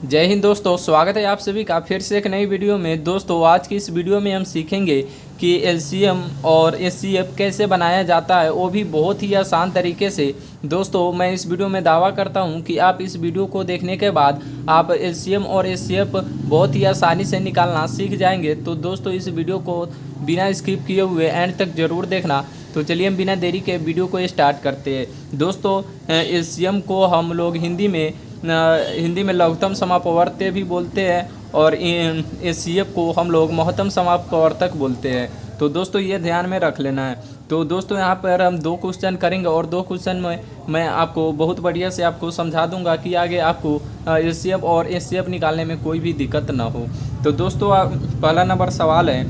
जय हिंद दोस्तों, स्वागत है आप सभी का फिर से एक नई वीडियो में। दोस्तों आज की इस वीडियो में हम सीखेंगे कि एलसीएम और एचसीएफ कैसे बनाया जाता है, वो भी बहुत ही आसान तरीके से। दोस्तों मैं इस वीडियो में दावा करता हूं कि आप इस वीडियो को देखने के बाद आप एलसीएम और एचसीएफ बहुत ही आसानी से निकालना सीख जाएंगे। तो दोस्तों इस वीडियो को बिना स्किप किए हुए एंड तक ज़रूर देखना। तो चलिए हम बिना देरी के वीडियो को स्टार्ट करते हैं। दोस्तों एलसीएम को हम लोग हिंदी में लघुत्तम समापवर्त्य भी बोलते हैं और एचसीएफ को हम लोग महत्तम समापवर्तक बोलते हैं। तो दोस्तों ये ध्यान में रख लेना है। तो दोस्तों यहाँ पर हम 2 क्वेश्चन करेंगे और 2 क्वेश्चन में मैं आपको बहुत बढ़िया से आपको समझा दूंगा कि आगे आपको एचसीएफ और एचसीएफ निकालने में कोई भी दिक्कत ना हो। तो दोस्तों पहला नंबर सवाल है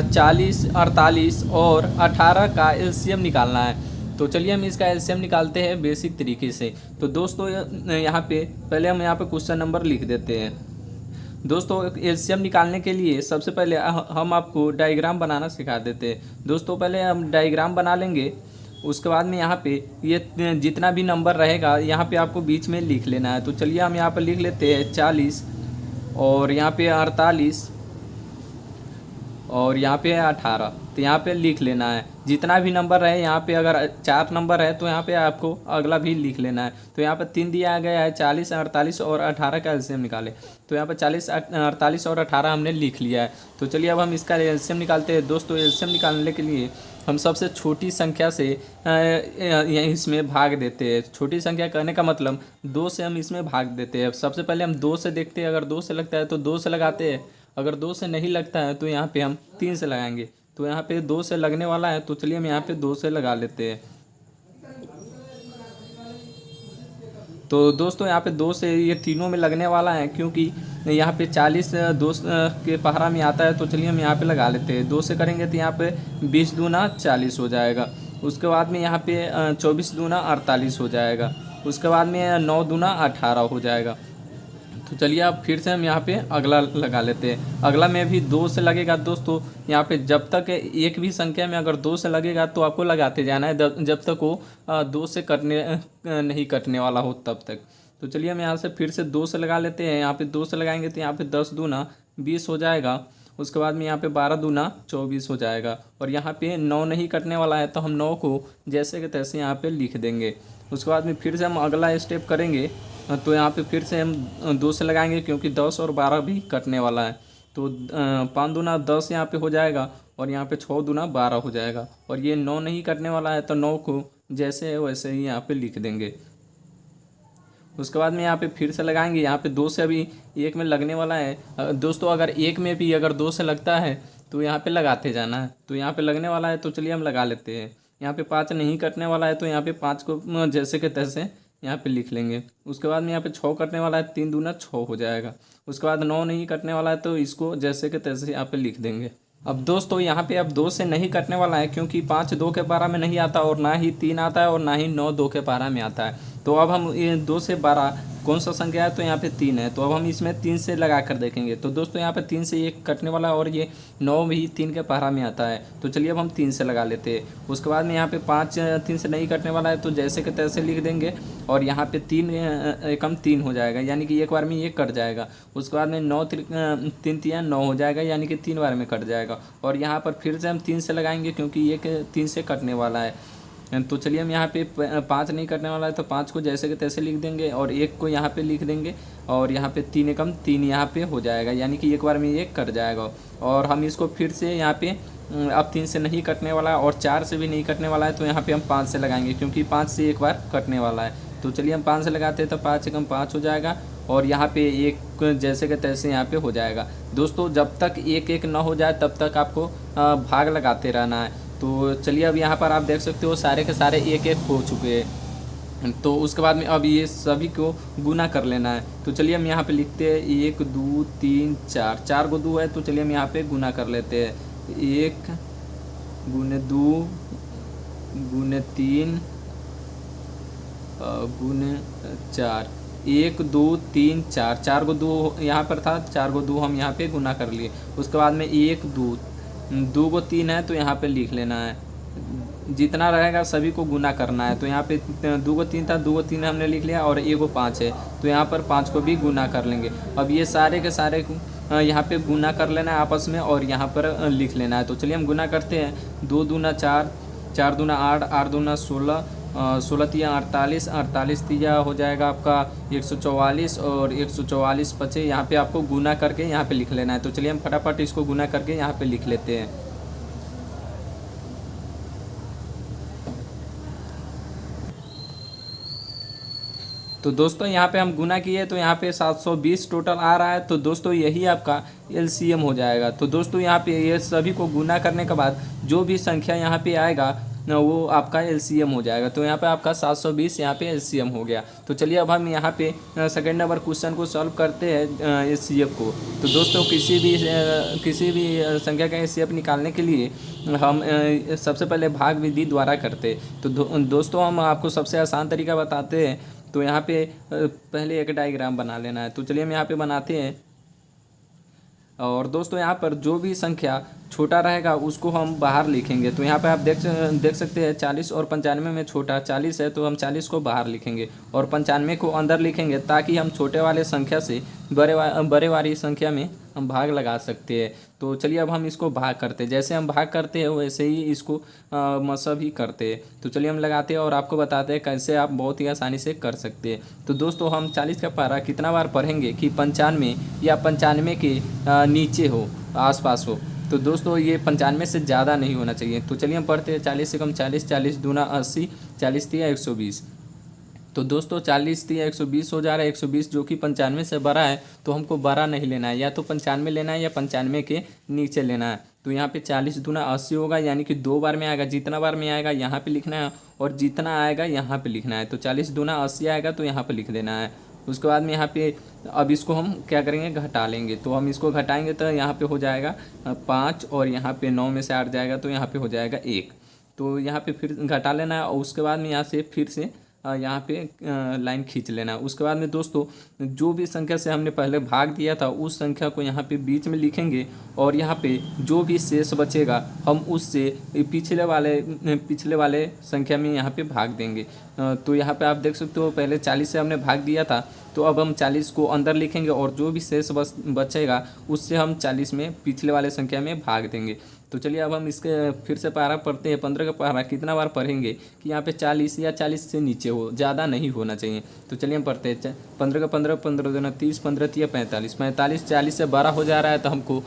40, 48 और 18 का एलसीएम निकालना है। तो चलिए हम इसका एलसीएम निकालते हैं बेसिक तरीके से। तो दोस्तों यहाँ पे पहले हम यहाँ पे क्वेश्चन नंबर लिख देते हैं। दोस्तों एलसीएम निकालने के लिए सबसे पहले हम आपको डायग्राम बनाना सिखा देते हैं। दोस्तों पहले हम डायग्राम बना लेंगे, उसके बाद में यहाँ पे ये जितना भी नंबर रहेगा यहाँ पे आपको बीच में लिख लेना है। तो चलिए हम यहाँ पर लिख लेते हैं 40 और यहाँ पे 48 और यहाँ पे 18। तो यहाँ पे लिख लेना है जितना भी नंबर रहे। यहाँ पे अगर 4 नंबर है तो यहाँ पे आपको अगला भी लिख लेना है। तो यहाँ पे 3 दिया गया है, 40, 48 और 18 का एलसीएम निकाले। तो यहाँ पे 40, 48 और 18 हमने लिख लिया है। तो चलिए अब हम इसका एलसीएम निकालते हैं। दोस्तों एलसीएम निकालने के लिए हम सबसे छोटी संख्या से इसमें भाग देते हैं। छोटी संख्या कहने का मतलब 2 से हम इसमें भाग देते हैं। सबसे पहले हम 2 से देखते हैं, अगर 2 से लगता है तो 2 से लगाते हैं, अगर 2 से नहीं लगता है तो यहाँ पे हम 3 से लगाएंगे। तो यहाँ पे 2 से लगने वाला है तो चलिए हम यहाँ पे 2 से लगा लेते हैं। तो दोस्तों यहाँ पे 2 से ये तीनों में लगने वाला है, क्योंकि यहाँ पे 40 2 के पहरा में आता है। तो चलिए हम यहाँ पे लगा लेते हैं। 2 से करेंगे तो यहाँ पे 20 दूना 40 हो जाएगा। उसके बाद में यहाँ पे 24 दूना 48 हो जाएगा। उसके बाद में 9 दूना 18 हो जाएगा। तो चलिए अब फिर से हम यहाँ पे अगला लगा लेते हैं। अगला में भी 2 से लगेगा। दोस्तों यहाँ पे जब तक एक भी संख्या में अगर 2 से लगेगा तो आपको लगाते जाना है जब तक वो 2 से नहीं कटने वाला हो तब तक। तो चलिए हम यहाँ से फिर से 2 से लगा लेते हैं। यहाँ पे 2 से लगाएंगे तो यहाँ पे 10 दूना 20 हो जाएगा। उसके बाद में यहाँ पे 12 दूना 24 हो जाएगा। और यहाँ पे 9 नहीं कटने वाला है तो हम 9 को जैसे के तैसे यहाँ पे लिख देंगे। उसके बाद में फिर से हम अगला स्टेप करेंगे। तो यहाँ पे फिर से हम 2 से लगाएंगे, क्योंकि 10 और 12 भी कटने वाला है। तो 5 दूना 10 यहाँ पे हो जाएगा और यहाँ पे 6 दूना 12 हो जाएगा। और ये 9 नहीं कटने वाला है तो 9 को जैसे है वैसे ही यहाँ पे लिख देंगे। उसके बाद में यहाँ पे फिर से लगाएंगे। यहाँ पे 2 से अभी 1 में लगने वाला है। दोस्तों अगर 1 में भी अगर 2 से लगता है तो यहाँ पे लगाते जाना है। तो यहाँ पे लगने वाला है तो चलिए हम लगा लेते हैं। यहाँ पे 5 नहीं कटने वाला है तो यहाँ पे 5 को जैसे के तैसे यहाँ पे लिख लेंगे। उसके बाद में यहाँ पे 6 कटने वाला है, 3 दूना 6 हो जाएगा। उसके बाद 9 नहीं कटने वाला है तो इसको जैसे के तैसे यहाँ पे लिख देंगे। अब दोस्तों यहाँ पे अब 2 से नहीं कटने वाला है, क्योंकि 5 2 के 12 में नहीं आता और ना ही 3 आता है और ना ही 9 2 के 12 में आता है। तो अब हम ये 2 से 12 कौन सा संख्या है, तो यहाँ पे 3 है। तो अब हम इसमें 3 से लगा कर देखेंगे। तो दोस्तों यहाँ पे 3 से 1 कटने वाला है और ये 9 भी 3 के पहरा में आता है। तो चलिए अब हम 3 से लगा लेते हैं। उसके बाद में यहाँ पे 5 3 से नहीं कटने वाला है तो जैसे के तैसे लिख देंगे। और यहाँ पे 3 एकम 3 हो जाएगा, यानी कि एक बार में ये कट जाएगा। उसके बाद में 9 3 3 9 हो जाएगा, यानी कि 3 बार में कट जाएगा। और यहाँ पर फिर से हम 3 से लगाएंगे, क्योंकि एक 3 से कटने वाला है। तो चलिए हम यहाँ पे 5 नहीं कटने वाला है तो 5 को जैसे के तैसे लिख देंगे और 1 को यहाँ पे लिख देंगे। और यहाँ पे 3 एकम 3 यहाँ पे हो जाएगा, यानी कि एक बार में ये कट जाएगा। और हम इसको फिर से यहाँ पे अब 3 से नहीं कटने वाला है और 4 से भी नहीं कटने वाला है तो यहाँ पे हम 5 से लगाएंगे, क्योंकि 5 से एक बार कटने वाला है। तो चलिए हम 5 से लगाते हैं तो 5 एकम 5 हो जाएगा और यहाँ पे 1 जैसे के तैसे यहाँ पे हो जाएगा। दोस्तों जब तक 1 1 ना हो जाए तब तक आपको भाग लगाते रहना है। तो चलिए अब यहाँ पर आप देख सकते हो सारे के सारे 1 1 हो चुके हैं। तो उसके बाद में अब ये सभी को गुना कर लेना है। तो चलिए हम यहाँ पे लिखते हैं 1 2 3 4, 4 को 2 है तो चलिए हम यहाँ पे गुना कर लेते हैं। 1 गुने 2 गुने 3 गुने 4, 1 2 3 4, 4 को 2 यहाँ पर था, 4 को 2 हम यहाँ पे गुना कर लिए। उसके बाद में 1 2 2 को 3 है तो यहाँ पे लिख लेना है। जितना रहेगा सभी को गुना करना है। तो यहाँ पे 2 को 3 था, 2 को 3 हमने लिख लिया और 1 को 5 है, तो यहाँ पर 5 को भी गुना कर लेंगे। अब ये सारे के सारे यहाँ पे गुना कर लेना है आपस में और यहाँ पर लिख लेना है। तो चलिए हम गुना करते हैं। 2 दूना 4, 4 दूना 8, 8 दूना 16, 16 तिया 48, 48 तिया हो जाएगा आपका 144 और 144 बचे। यहाँ पे आपको गुना करके यहाँ पे लिख लेना है। तो चलिए हम फटाफट इसको गुना करके यहाँ पे लिख लेते हैं। तो दोस्तों यहाँ पे हम गुना किए तो यहाँ पे 720 टोटल आ रहा है। तो दोस्तों यही आपका एलसीएम हो जाएगा। तो दोस्तों यहाँ पे ये सभी को गुना करने के बाद जो भी संख्या यहाँ पे आएगा ना वो आपका एलसीएम हो जाएगा। तो यहाँ पे आपका 720 यहाँ पे एलसीएम हो गया। तो चलिए अब हम यहाँ पे सेकंड नंबर क्वेश्चन को सॉल्व करते हैं एचसीएफ को। तो दोस्तों किसी भी संख्या का एचसीएफ निकालने के लिए हम सबसे पहले भाग विधि द्वारा करते। तो दोस्तों हम आपको सबसे आसान तरीका बताते हैं। तो यहाँ पे पहले एक डायग्राम बना लेना है। तो चलिए हम यहाँ पे बनाते हैं। और दोस्तों यहाँ पर जो भी संख्या छोटा रहेगा उसको हम बाहर लिखेंगे। तो यहाँ पे आप देख सकते हैं 40 और 95 में छोटा 40 है, तो हम 40 को बाहर लिखेंगे और 95 को अंदर लिखेंगे, ताकि हम छोटे वाले संख्या से बड़े वाली संख्या में हम भाग लगा सकते हैं। तो चलिए अब हम इसको भाग करते हैं। जैसे हम भाग करते हैं वैसे ही इसको मसब ही करते हैं। तो चलिए हम लगाते हैं और आपको बताते हैं कैसे आप बहुत ही आसानी से कर सकते हैं। तो दोस्तों हम 40 का पारा कितना बार पढ़ेंगे कि 95 या 95 के नीचे हो, आसपास हो। तो दोस्तों ये 95 से ज़्यादा नहीं होना चाहिए। तो चलिए हम पढ़ते हैं 40 से कम 40, 40 दूना 80, 40 तिया 120। तो दोस्तों 40 तिया 120 हो जा रहा है। 120 जो कि 95 से बड़ा है, तो हमको बड़ा नहीं लेना है, या तो 95 लेना है या 95 के नीचे लेना है। तो यहाँ पे 40 दूना 80 होगा, यानी कि 2 बार में आएगा। जितना बार में आएगा यहाँ पे लिखना है और जितना आएगा यहाँ पे लिखना है। तो 40 दूना 80 आएगा तो यहाँ पे लिख देना है। उसके बाद में यहाँ पे अब इसको हम क्या करेंगे, घटा लेंगे। तो हम इसको घटाएंगे तो यहाँ पे हो जाएगा 5 और यहाँ पे 9 में से 8 जाएगा तो यहाँ पे हो जाएगा 1। तो यहाँ पे फिर घटा लेना है और उसके बाद में यहाँ से फिर से यहाँ पे लाइन खींच लेना है। उसके बाद में दोस्तों जो भी संख्या से हमने पहले भाग दिया था उस संख्या को यहाँ पे बीच में लिखेंगे और यहाँ पे जो भी शेष बचेगा हम उससे पिछले वाले संख्या में यहाँ पे भाग देंगे। तो यहाँ पे आप देख सकते हो पहले 40 से हमने भाग दिया था, तो अब हम 40 को अंदर लिखेंगे और जो भी शेष बचेगा उससे हम 40 में पिछले वाले संख्या में भाग देंगे। तो चलिए अब हम इसके फिर से पारा पढ़ते हैं। 15 का पारा कितना बार पढ़ेंगे कि यहाँ पे 40 या 40 से नीचे हो, ज़्यादा नहीं होना चाहिए। तो चलिए हम पढ़ते हैं 15 का 15, 15 दूना 30, 15 तिया 45, 45 40 से बड़ा हो जा रहा है तो हमको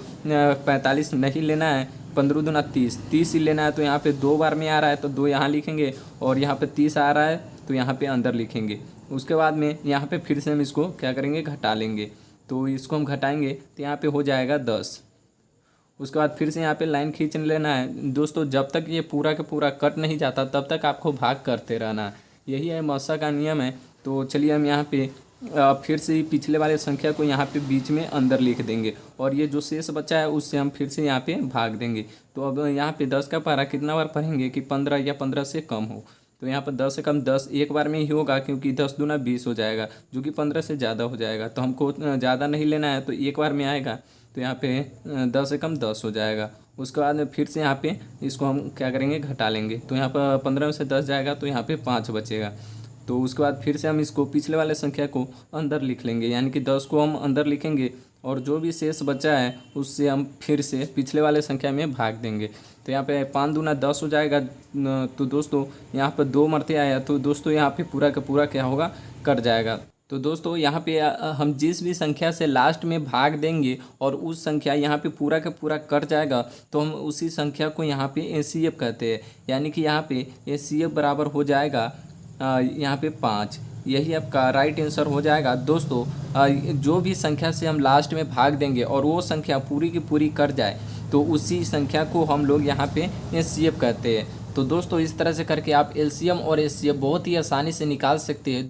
45 नहीं लेना है, 15 दूना 30, 30 ही लेना है। तो यहाँ पे 2 बार में आ रहा है तो 2 यहाँ लिखेंगे और यहाँ पे 30 आ रहा है तो यहाँ पे अंदर लिखेंगे। उसके बाद में यहाँ पे फिर से हम इसको क्या करेंगे, घटा लेंगे। तो इसको हम घटाएंगे तो यहाँ पे हो जाएगा 10। उसके बाद फिर से यहाँ पे लाइन खींच लेना है। दोस्तों जब तक ये पूरा का पूरा कट नहीं जाता तब तक आपको भाग करते रहना है, यही है मौसा का नियम है। तो चलिए हम यहाँ पे फिर से पिछले वाले संख्या को यहाँ पे बीच में अंदर लिख देंगे और ये जो शेष बचा है उससे हम फिर से यहाँ पे भाग देंगे। तो अब यहाँ पे 10 का पारा कितना बार पढ़ेंगे कि 15 या 15 से कम हो। तो यहाँ पर 10 से कम 10 एक बार में ही होगा, क्योंकि 10 दूना 20 हो जाएगा जो कि 15 से ज़्यादा हो जाएगा। तो हमको ज़्यादा नहीं लेना है, तो एक बार में आएगा तो यहाँ पे 10 से कम 10 हो जाएगा। उसके बाद में फिर से यहाँ पे इसको हम क्या करेंगे, घटा लेंगे। तो यहाँ पर 15 में से 10 जाएगा तो यहाँ पे 5 बचेगा। तो उसके बाद फिर से हम इसको पिछले वाले संख्या को अंदर लिख लेंगे, यानी कि 10 को हम अंदर लिखेंगे और जो भी शेष बचा है उससे हम फिर से पिछले वाले संख्या में भाग देंगे। तो यहाँ पे 5 दूना 10 हो जाएगा। तो दोस्तों यहाँ पर 2 मरते आया, तो दोस्तों यहाँ पे पूरा का पूरा क्या होगा, कट जाएगा। तो दोस्तों यहाँ पे हम जिस भी संख्या से लास्ट में भाग देंगे और उस संख्या यहाँ पे पूरा का पूरा कट जाएगा तो हम उसी संख्या को यहाँ पे एचसीएफ कहते हैं, यानी कि यहाँ पे एचसीएफ बराबर हो जाएगा यहाँ पे 5। यही आपका राइट आंसर हो जाएगा। दोस्तों जो भी संख्या से हम लास्ट में भाग देंगे और वो संख्या पूरी की पूरी कट जाए तो उसी संख्या को हम लोग यहाँ पे एचसीएफ कहते हैं। तो दोस्तों इस तरह से करके आप एलसीएम और एचसीएफ बहुत ही आसानी से निकाल सकते हैं।